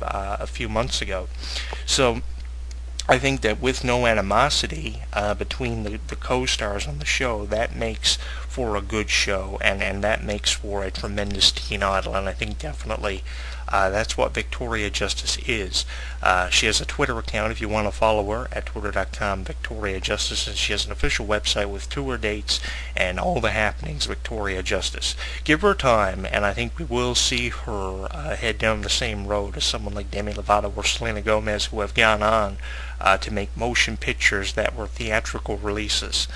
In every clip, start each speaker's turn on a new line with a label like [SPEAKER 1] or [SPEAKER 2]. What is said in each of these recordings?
[SPEAKER 1] a few months ago. So I think that with no animosity between the co-stars on the show, that makes for a good show, and that makes for a tremendous teen idol, and I think definitely that's what Victoria Justice is. She has a Twitter account if you want to follow her at twitter.com Victoria Justice, and she has an official website with tour dates and all the happenings Victoria Justice. Give her time, and I think we will see her head down the same road as someone like Demi Lovato or Selena Gomez, who have gone on to make motion pictures that were theatrical releases.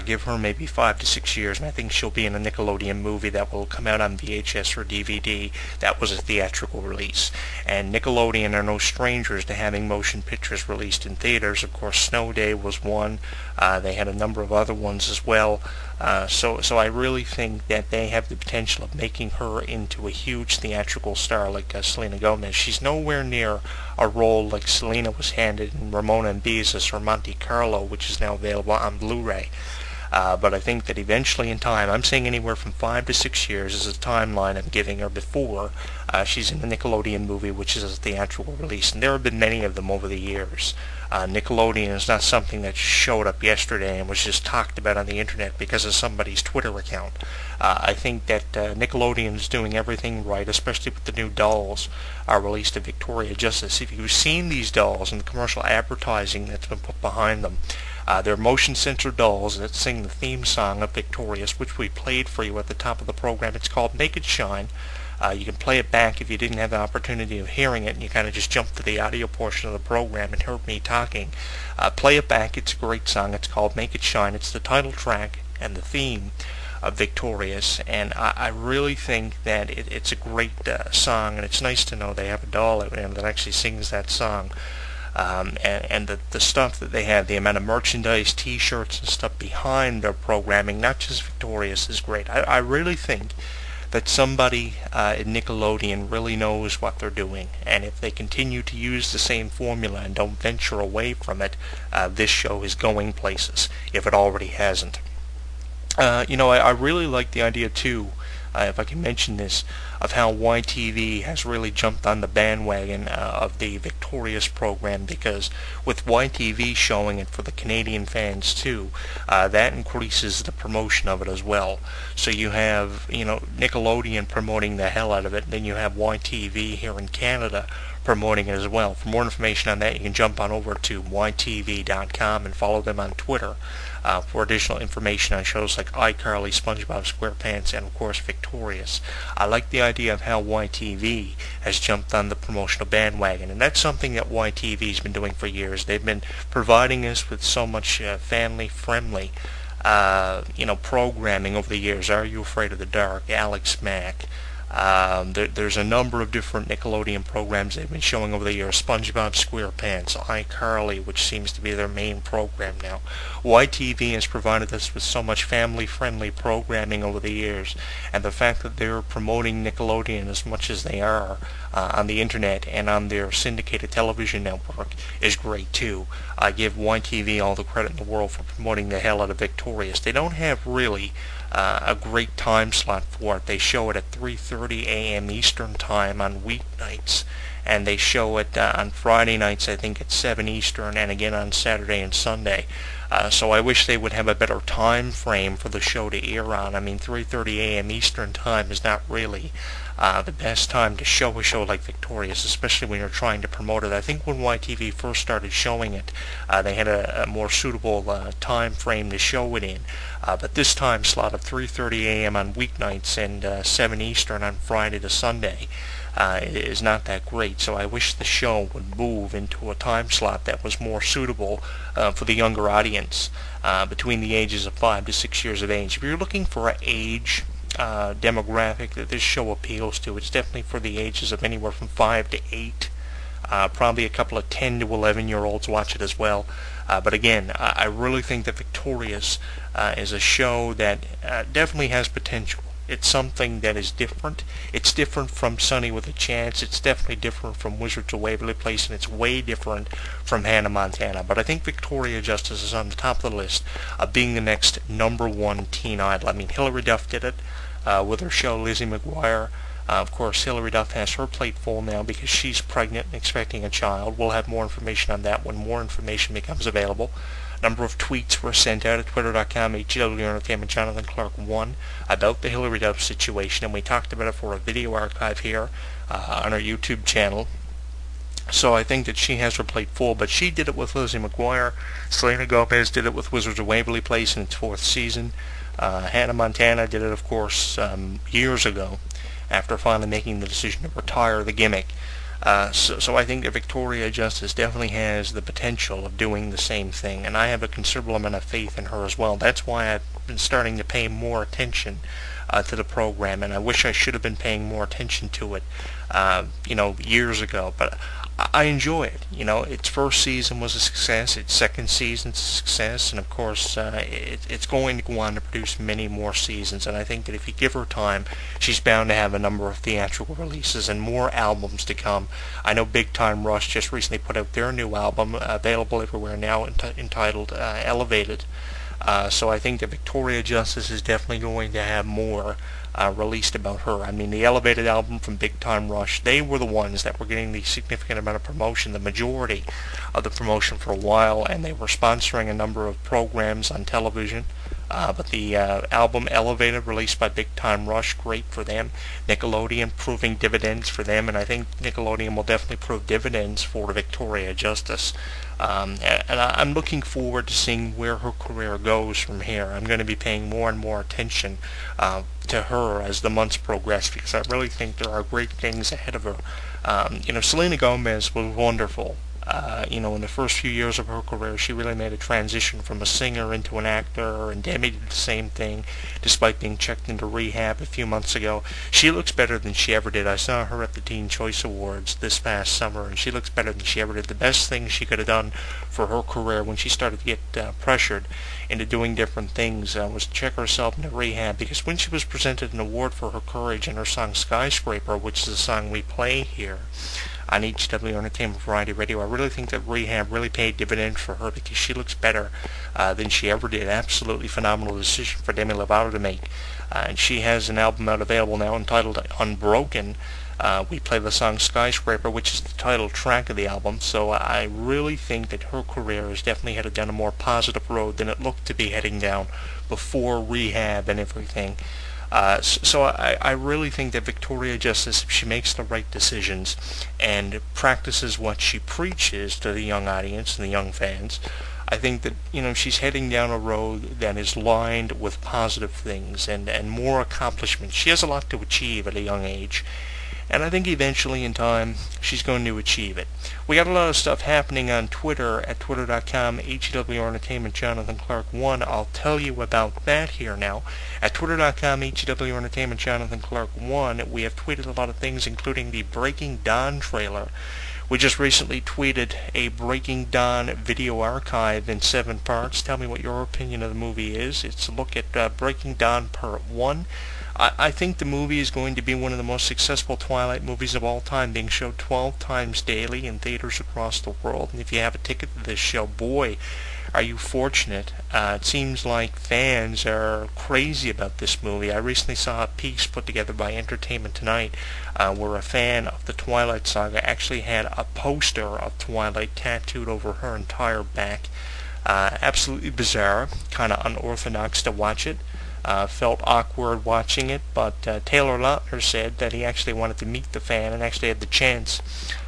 [SPEAKER 1] Give her maybe 5 to 6 years, and I think she'll be in a Nickelodeon movie that will come out on VHS or DVD that was a theatrical release. And Nickelodeon are no strangers to having motion pictures released in theaters. Of course, Snow Day was one. They had a number of other ones as well. So I really think that they have the potential of making her into a huge theatrical star like Selena Gomez. She's nowhere near a role like Selena was handed in Ramona and Beezus or Monte Carlo, which is now available on Blu-ray. But I think that eventually in time, I'm saying anywhere from 5 to 6 years is a timeline I'm giving her before she's in a Nickelodeon movie, which is a theatrical release. And there have been many of them over the years. Nickelodeon is not something that showed up yesterday and was just talked about on the internet because of somebody's Twitter account. I think that Nickelodeon is doing everything right, especially with the new dolls released to Victoria Justice. If you've seen these dolls and the commercial advertising that's been put behind them, they're motion sensor dolls that sing the theme song of Victorious, which we played for you at the top of the program. It's called Make It Shine. You can play it back if you didn't have the opportunity of hearing it and you kind of just jumped to the audio portion of the program and heard me talking. Play it back. It's a great song. It's called Make It Shine. It's the title track and the theme of Victorious, and I really think that it's a great song, and it's nice to know they have a doll out there that actually sings that song. And the stuff that they have, the amount of merchandise, t-shirts and stuff behind their programming, not just Victorious, is great. I really think that somebody at Nickelodeon really knows what they're doing, and if they continue to use the same formula and don't venture away from it, this show is going places, if it already hasn't. I really like the idea too, if I can mention this, of how YTV has really jumped on the bandwagon of the Victorious program, because with YTV showing it for the Canadian fans too, that increases the promotion of it as well. So you have, Nickelodeon promoting the hell out of it, and then you have YTV here in Canada promoting it as well. For more information on that, you can jump on over to ytv.com and follow them on Twitter for additional information on shows like iCarly, SpongeBob SquarePants, and of course Victorious. I like the idea of how YTV has jumped on the promotional bandwagon, and that's something that YTV's been doing for years. They've been providing us with so much family-friendly programming over the years. Are You Afraid of the Dark, Alex Mack. There's a number of different Nickelodeon programs they've been showing over the years. SpongeBob SquarePants, iCarly, which seems to be their main program now. YTV has provided us with so much family-friendly programming over the years, and the fact that they're promoting Nickelodeon as much as they are on the internet and on their syndicated television network is great too. I give YTV all the credit in the world for promoting the hell out of Victorious. They don't have really a great time slot for it. They show it at 3:30 a.m. Eastern Time on weeknights, and they show it on Friday nights, I think at 7 Eastern, and again on Saturday and Sunday. So I wish they would have a better time frame for the show to air on. I mean, 3:30 a.m. Eastern Time is not really the best time to show a show like Victorious, especially when you're trying to promote it. I think when YTV first started showing it, they had a more suitable time frame to show it in. But this time slot of 3:30 a.m. on weeknights and 7 Eastern on Friday to Sunday is not that great. So I wish the show would move into a time slot that was more suitable for the younger audience between the ages of 5 to 6 years of age. If you're looking for an age demographic that this show appeals to, it's definitely for the ages of anywhere from 5 to 8. Probably a couple of 10 to 11-year-olds watch it as well. But again, I really think that Victorious is a show that definitely has potential. It's something that is different. It's different from Sunny with a Chance. It's definitely different from Wizards of Waverly Place, and it's way different from Hannah Montana. But I think Victoria Justice is on the top of the list of being the next #1 teen idol. I mean, Hilary Duff did it with her show Lizzie McGuire. Of course, Hilary Duff has her plate full now because she's pregnant and expecting a child. We'll have more information on that when more information becomes available. A number of tweets were sent out at twitter.com, HW Entertainment, Jonathan Clarke 1, about the Hilary Duff situation, and we talked about it for a video archive here on our YouTube channel. So I think that she has her plate full, but she did it with Lizzie McGuire. Selena Gomez did it with Wizards of Waverly Place in its 4th season. Hannah Montana did it, of course, years ago, after finally making the decision to retire the gimmick. So I think that Victoria Justice definitely has the potential of doing the same thing, and I have a considerable amount of faith in her as well. That's why I've been starting to pay more attention to the program, and I wish I should have been paying more attention to it, years ago. But I enjoy it. Its 1st season was a success, its 2nd season's a success, and of course it's going to go on to produce many more seasons, and I think that if you give her time, she's bound to have a number of theatrical releases and more albums to come. I know Big Time Rush just recently put out their new album, available everywhere now, entitled Elevated. So I think that Victoria Justice is definitely going to have more released about her. I mean, the Elevated album from Big Time Rush, they were the ones that were getting the significant amount of promotion, the majority of the promotion for a while, and they were sponsoring a number of programs on television. But the album Elevated, released by Big Time Rush, great for them. Nickelodeon proving dividends for them, and I think Nickelodeon will definitely prove dividends for Victoria Justice. And I'm looking forward to seeing where her career goes from here. I'm going to be paying more and more attention to her as the months progress, because I really think there are great things ahead of her. Selena Gomez was wonderful. In the first few years of her career, she really made a transition from a singer into an actor, and Demi did the same thing, despite being checked into rehab a few months ago. She looks better than she ever did. I saw her at the Teen Choice Awards this past summer, and she looks better than she ever did. The best thing she could have done for her career when she started to get pressured into doing different things was to check herself into rehab, because when she was presented an award for her courage in her song Skyscraper, which is the song we play here on HW Entertainment Variety Radio, I really think that rehab really paid dividends for her, because she looks better than she ever did. Absolutely phenomenal decision for Demi Lovato to make. And she has an album out available now entitled Unbroken. We play the song Skyscraper, which is the title track of the album, so I really think that her career is definitely headed down a more positive road than it looked to be heading down before rehab and everything. So I really think that Victoria Justice, if she makes the right decisions and practices what she preaches to the young audience and the young fans, I think that, she's heading down a road that is lined with positive things and more accomplishments. She has a lot to achieve at a young age, and I think eventually in time she's going to achieve it. We got a lot of stuff happening on Twitter at twitter.com, HW Entertainment, Jonathan Clarke 1. I'll tell you about that here now. At twitter.com, HW Entertainment, Jonathan Clarke 1, we have tweeted a lot of things, including the Breaking Dawn trailer. We just recently tweeted a Breaking Dawn video archive in 7 parts. Tell me what your opinion of the movie is. It's a look at Breaking Dawn Part 1. I think the movie is going to be one of the most successful Twilight movies of all time, being showed 12 times daily in theaters across the world. And if you have a ticket to this show, boy, are you fortunate. It seems like fans are crazy about this movie. I recently saw a piece put together by Entertainment Tonight where a fan of the Twilight saga actually had a poster of Twilight tattooed over her entire back. Absolutely bizarre, kind of unorthodox to watch it. Felt awkward watching it, but Taylor Lautner said that he actually wanted to meet the fan and actually had the chance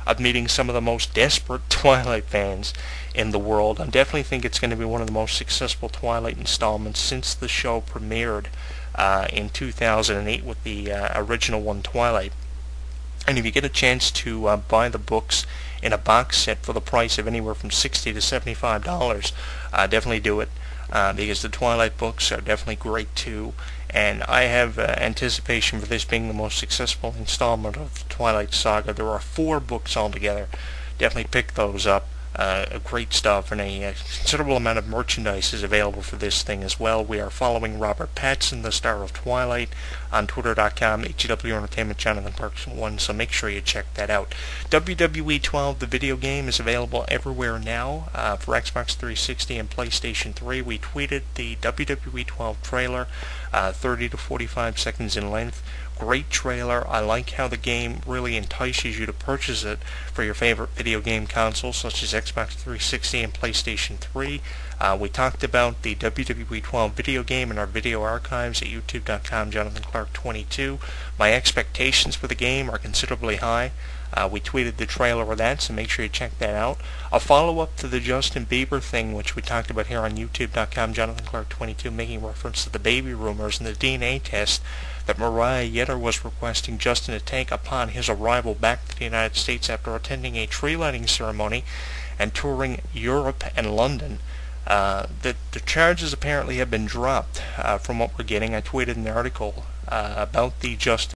[SPEAKER 1] of meeting some of the most desperate Twilight fans in the world. I definitely think it's going to be one of the most successful Twilight installments since the show premiered in 2008 with the original one, Twilight. And if you get a chance to buy the books in a box set for the price of anywhere from $60 to $75, definitely do it. Because the Twilight books are definitely great too, and I have anticipation for this being the most successful installment of the Twilight saga. There are 4 books altogether. Definitely pick those up. Great stuff, and a considerable amount of merchandise is available for this thing as well. We are following Robert Pattinson, the star of Twilight, on twitter.com, HW Entertainment, Jonathan Clarke 1, so make sure you check that out. WWE 12, the video game, is available everywhere now for Xbox 360 and PlayStation 3. We tweeted the WWE 12 trailer 30 to 45 seconds in length. Great trailer. I like how the game really entices you to purchase it for your favorite video game consoles such as Xbox 360 and PlayStation 3. We talked about the WWE 12 video game in our video archives at youtube.com, JonathanClarke22. My expectations for the game are considerably high. We tweeted the trailer of that, so make sure you check that out. A follow-up to the Justin Bieber thing, which we talked about here on youtube.com, JonathanClarke22, making reference to the baby rumors and the DNA test that Mariah Yetter was requesting Justin to take upon his arrival back to the United States after attending a tree lighting ceremony and touring Europe and London. The charges apparently have been dropped from what we're getting. I tweeted an article about the Justin